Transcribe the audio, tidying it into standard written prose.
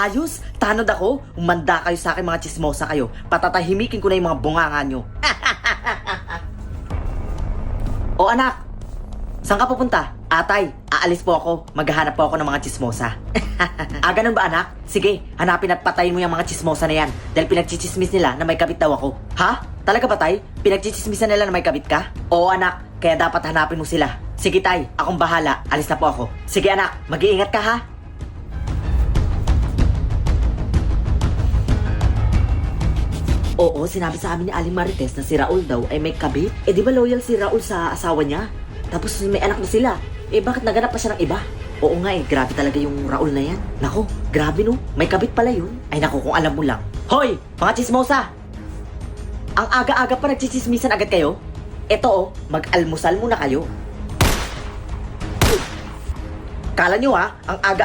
Ayos, tanod ako. Umanda kayo sa akin mga chismosa kayo. Patatahimikin ko na yung mga bunganga nyo. O anak, saan ka pupunta? Atay, aalis po ako. Maghahanap po ako ng mga chismosa. Ganun ba anak? Sige, hanapin at patayin mo yung mga chismosa na yan. Dahil pinagchichismis nila na may kabit daw ako. Ha? Talaga ba tay? Pinagchichismisan nila na may kabit ka? Oo anak, kaya dapat hanapin mo sila. Sige tay, akong bahala. Alis na po ako. Sige anak, mag-iingat ka ha. Oo, sinabi sa amin ni Aling Marites na si Raul daw ay may kabit. Eh di ba loyal si Raul sa asawa niya? Tapos may anak na sila. Eh bakit naganap pa siya ng iba? Oo nga eh, grabe talaga yung Raul na yan. Nako, grabe no, may kabit pala yun. Ay nako, kung alam mo lang. Hoy, mga chismosa! Ang aga-aga pa nagchichismisan agad kayo? Eto oh, mag-almusal muna kayo. Kala nyo ha, ang aga-aga